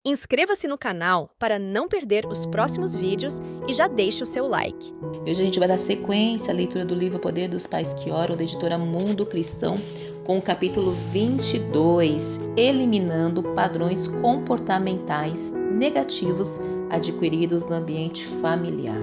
Inscreva-se no canal para não perder os próximos vídeos e já deixe o seu like. Hoje a gente vai dar sequência à leitura do livro Poder dos Pais que Oram, da editora Mundo Cristão, com o capítulo 22, Eliminando Padrões Comportamentais Negativos Adquiridos no Ambiente Familiar.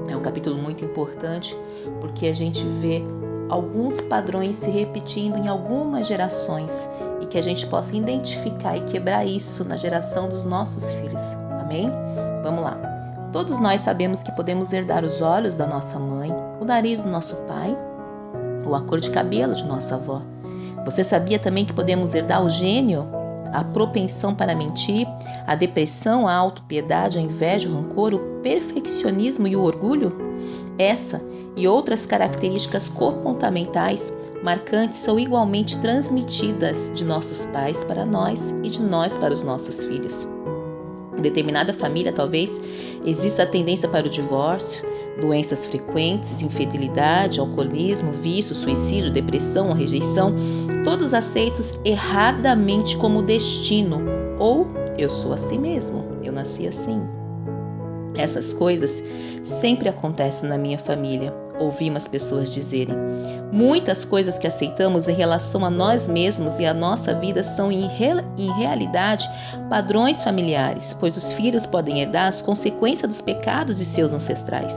É um capítulo muito importante porque a gente vê alguns padrões se repetindo em algumas gerações e que a gente possa identificar e quebrar isso na geração dos nossos filhos. Amém? Vamos lá. Todos nós sabemos que podemos herdar os olhos da nossa mãe, o nariz do nosso pai ou a cor de cabelo de nossa avó. Você sabia também que podemos herdar o gênio, a propensão para mentir, a depressão, a autopiedade, a inveja, o rancor, o perfeccionismo e o orgulho? Essa e outras características comportamentais marcantes são igualmente transmitidas de nossos pais para nós e de nós para os nossos filhos. Em determinada família, talvez, exista a tendência para o divórcio, doenças frequentes, infidelidade, alcoolismo, vício, suicídio, depressão ou rejeição, todos aceitos erradamente como destino, ou eu sou assim mesmo, eu nasci assim. Essas coisas sempre acontecem na minha família, ouvimos as pessoas dizerem. Muitas coisas que aceitamos em relação a nós mesmos e a nossa vida são, em realidade, padrões familiares, pois os filhos podem herdar as consequências dos pecados de seus ancestrais.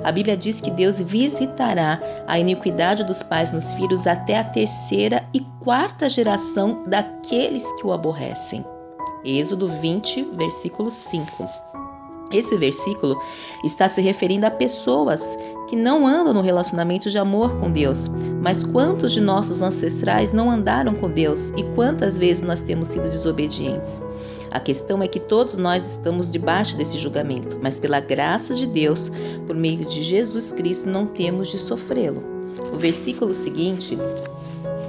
A Bíblia diz que Deus visitará a iniquidade dos pais nos filhos até a terceira e quarta geração daqueles que o aborrecem. Êxodo 20, versículo 5. Esse versículo está se referindo a pessoas que não andam no relacionamento de amor com Deus. Mas quantos de nossos ancestrais não andaram com Deus e quantas vezes nós temos sido desobedientes? A questão é que todos nós estamos debaixo desse julgamento, mas pela graça de Deus, por meio de Jesus Cristo, não temos de sofrê-lo. O versículo seguinte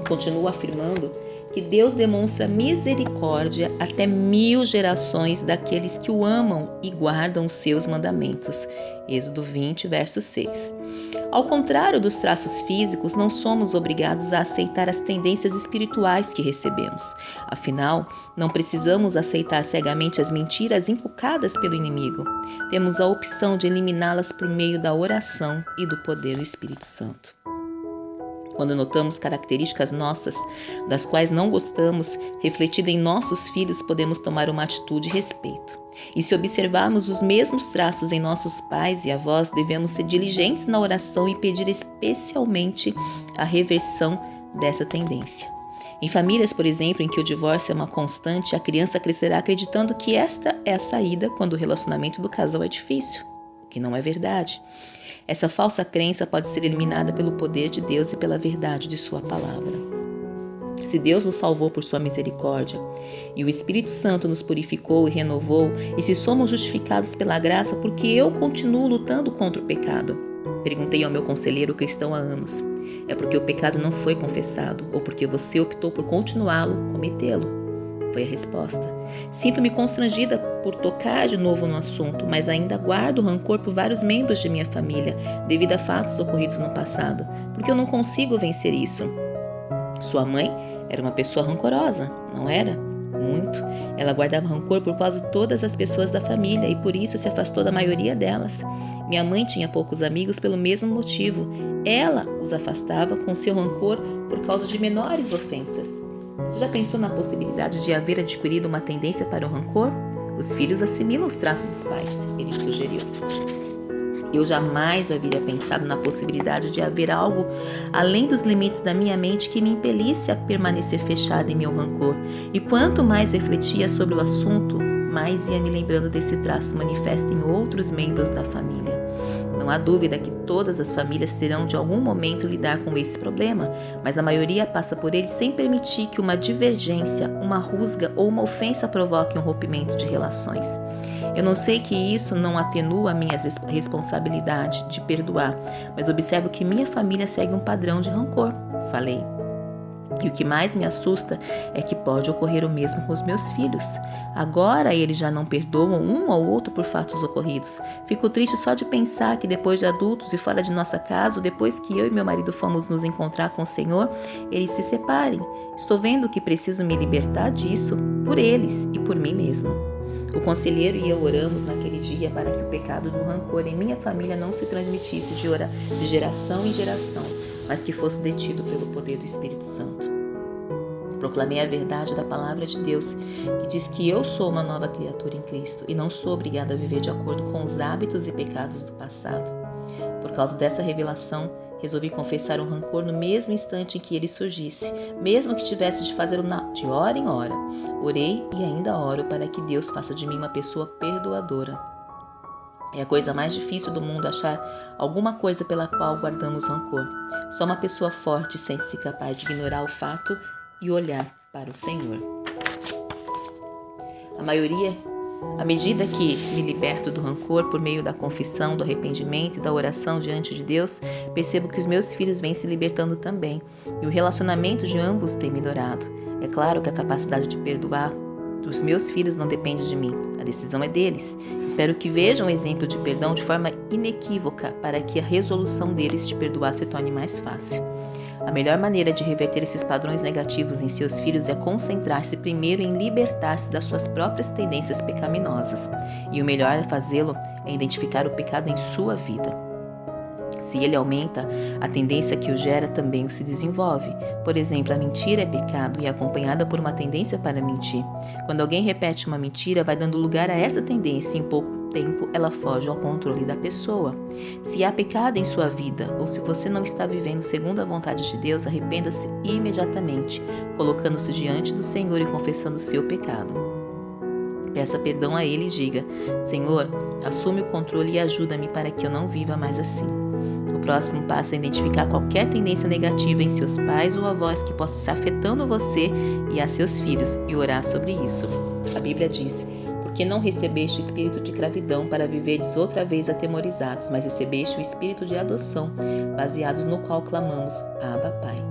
continua afirmando que Deus demonstra misericórdia até 1000 gerações daqueles que o amam e guardam os seus mandamentos. Êxodo 20, verso 6. Ao contrário dos traços físicos, não somos obrigados a aceitar as tendências espirituais que recebemos. Afinal, não precisamos aceitar cegamente as mentiras inculcadas pelo inimigo. Temos a opção de eliminá-las por meio da oração e do poder do Espírito Santo. Quando notamos características nossas, das quais não gostamos, refletida em nossos filhos, podemos tomar uma atitude de respeito. E se observarmos os mesmos traços em nossos pais e avós, devemos ser diligentes na oração e pedir especialmente a reversão dessa tendência. Em famílias, por exemplo, em que o divórcio é uma constante, a criança crescerá acreditando que esta é a saída quando o relacionamento do casal é difícil, o que não é verdade. Essa falsa crença pode ser eliminada pelo poder de Deus e pela verdade de sua palavra. Se Deus nos salvou por sua misericórdia e o Espírito Santo nos purificou e renovou, e se somos justificados pela graça, por que eu continuo lutando contra o pecado? Perguntei ao meu conselheiro cristão há anos. É porque o pecado não foi confessado ou porque você optou por continuá-lo, cometê-lo? Foi a resposta. Sinto-me constrangida por tocar de novo no assunto, mas ainda guardo rancor por vários membros de minha família, devido a fatos ocorridos no passado, porque eu não consigo vencer isso. Sua mãe era uma pessoa rancorosa, não era? Muito. Ela guardava rancor por quase todas as pessoas da família e por isso se afastou da maioria delas. Minha mãe tinha poucos amigos pelo mesmo motivo. Ela os afastava com seu rancor por causa de menores ofensas. Você já pensou na possibilidade de haver adquirido uma tendência para o rancor? Os filhos assimilam os traços dos pais, ele sugeriu. Eu jamais havia pensado na possibilidade de haver algo além dos limites da minha mente que me impelisse a permanecer fechada em meu rancor. E quanto mais refletia sobre o assunto, mais ia me lembrando desse traço manifesto em outros membros da família. Não há dúvida que todas as famílias terão de algum momento lidar com esse problema, mas a maioria passa por ele sem permitir que uma divergência, uma rusga ou uma ofensa provoque um rompimento de relações. Eu não sei que isso não atenua a minha responsabilidade de perdoar, mas observo que minha família segue um padrão de rancor, falei. E o que mais me assusta é que pode ocorrer o mesmo com os meus filhos. Agora eles já não perdoam um ao outro por fatos ocorridos. Fico triste só de pensar que depois de adultos e fora de nossa casa, depois que eu e meu marido fomos nos encontrar com o Senhor, eles se separem. Estou vendo que preciso me libertar disso por eles e por mim mesmo. O conselheiro e eu oramos naquele dia para que o pecado do rancor em minha família não se transmitisse de geração em geração, mas que fosse detido pelo poder do Espírito Santo. Proclamei a verdade da palavra de Deus, que diz que eu sou uma nova criatura em Cristo e não sou obrigada a viver de acordo com os hábitos e pecados do passado. Por causa dessa revelação, resolvi confessar o rancor no mesmo instante em que ele surgisse, mesmo que tivesse de fazê-lo de hora em hora. Orei e ainda oro para que Deus faça de mim uma pessoa perdoadora. É a coisa mais difícil do mundo achar alguma coisa pela qual guardamos rancor. Só uma pessoa forte sente-se capaz de ignorar o fato e olhar para o Senhor. À medida que me liberto do rancor por meio da confissão, do arrependimento e da oração diante de Deus, percebo que os meus filhos vêm se libertando também, e o relacionamento de ambos tem melhorado. É claro que a capacidade de perdoar dos meus filhos não depende de mim, a decisão é deles. Espero que vejam o exemplo de perdão de forma inequívoca para que a resolução deles de perdoar se torne mais fácil. A melhor maneira de reverter esses padrões negativos em seus filhos é concentrar-se primeiro em libertar-se das suas próprias tendências pecaminosas. E o melhor a fazê-lo é identificar o pecado em sua vida. Se ele aumenta, a tendência que o gera também se desenvolve. Por exemplo, a mentira é pecado e é acompanhada por uma tendência para mentir. Quando alguém repete uma mentira, vai dando lugar a essa tendência e em pouco tempo ela foge ao controle da pessoa. Se há pecado em sua vida ou se você não está vivendo segundo a vontade de Deus, arrependa-se imediatamente, colocando-se diante do Senhor e confessando o seu pecado. Peça perdão a Ele e diga: Senhor, assume o controle e ajuda-me para que eu não viva mais assim. O próximo passo é identificar qualquer tendência negativa em seus pais ou avós que possa estar afetando você e a seus filhos e orar sobre isso. A Bíblia diz: porque não recebeste o espírito de escravidão para viverdes outra vez atemorizados, mas recebeste o espírito de adoção, baseados no qual clamamos: Abba, Pai.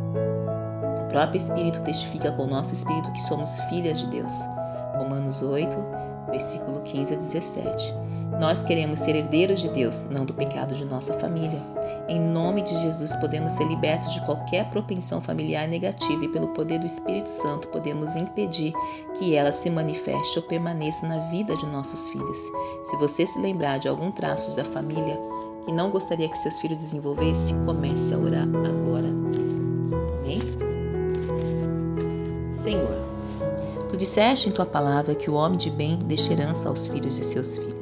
O próprio Espírito testifica com o nosso espírito que somos filhas de Deus. Romanos 8, versículo 15 a 17. Nós queremos ser herdeiros de Deus, não do pecado de nossa família. Em nome de Jesus, podemos ser libertos de qualquer propensão familiar negativa e pelo poder do Espírito Santo podemos impedir que ela se manifeste ou permaneça na vida de nossos filhos. Se você se lembrar de algum traço da família que não gostaria que seus filhos desenvolvessem, comece a orar agora. Amém? Senhor, Tu disseste em Tua palavra que o homem de bem deixa herança aos filhos de seus filhos.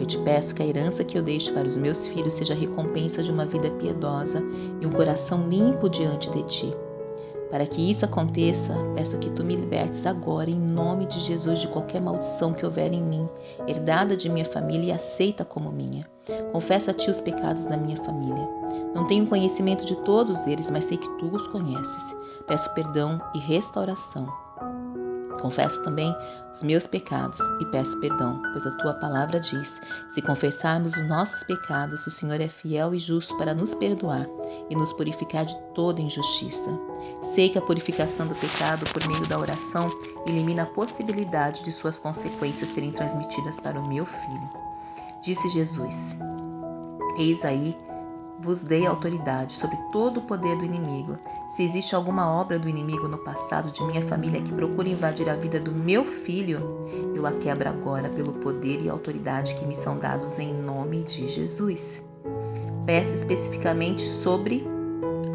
Eu te peço que a herança que eu deixo para os meus filhos seja a recompensa de uma vida piedosa e um coração limpo diante de Ti. Para que isso aconteça, peço que Tu me libertes agora, em nome de Jesus, de qualquer maldição que houver em mim, herdada de minha família e aceita como minha. Confesso a Ti os pecados da minha família. Não tenho conhecimento de todos eles, mas sei que Tu os conheces. Peço perdão e restauração. Confesso também os meus pecados e peço perdão, pois a Tua palavra diz: se confessarmos os nossos pecados, o Senhor é fiel e justo para nos perdoar e nos purificar de toda injustiça. Sei que a purificação do pecado por meio da oração elimina a possibilidade de suas consequências serem transmitidas para o meu filho. Disse Jesus: eis aí, vos dei autoridade sobre todo o poder do inimigo. Se existe alguma obra do inimigo no passado de minha família que procure invadir a vida do meu filho, eu a quebro agora pelo poder e autoridade que me são dados em nome de Jesus. Peça especificamente sobre,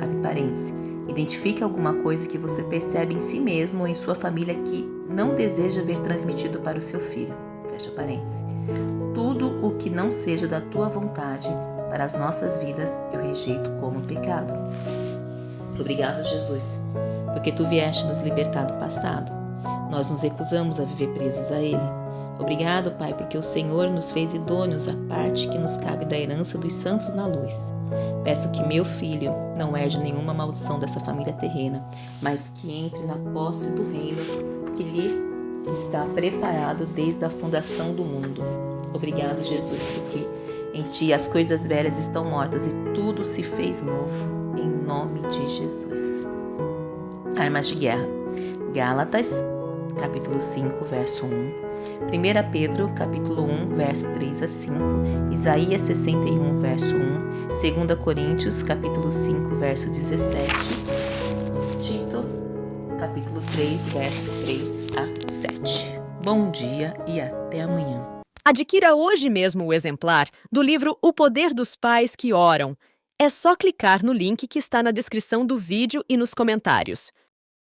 abre parênteses, identifique alguma coisa que você percebe em si mesmo ou em sua família que não deseja ver transmitido para o seu filho. Fecha parênteses. Tudo o que não seja da tua vontade para as nossas vidas, eu rejeito como pecado. Obrigado, Jesus, porque Tu vieste nos libertar do passado. Nós nos recusamos a viver presos a Ele. Obrigado, Pai, porque o Senhor nos fez idôneos à parte que nos cabe da herança dos santos na luz. Peço que meu filho não herde nenhuma maldição dessa família terrena, mas que entre na posse do reino que lhe está preparado desde a fundação do mundo. Obrigado, Jesus, porque em Ti as coisas velhas estão mortas e tudo se fez novo, em nome de Jesus. Armas de guerra. Gálatas, capítulo 5, verso 1. 1 Pedro, capítulo 1, verso 3 a 5. Isaías 61, verso 1. 2 Coríntios, capítulo 5, verso 17. Tito, capítulo 3, verso 3 a 7. Bom dia e até amanhã. Adquira hoje mesmo o exemplar do livro O Poder dos Pais que Oram. É só clicar no link que está na descrição do vídeo e nos comentários.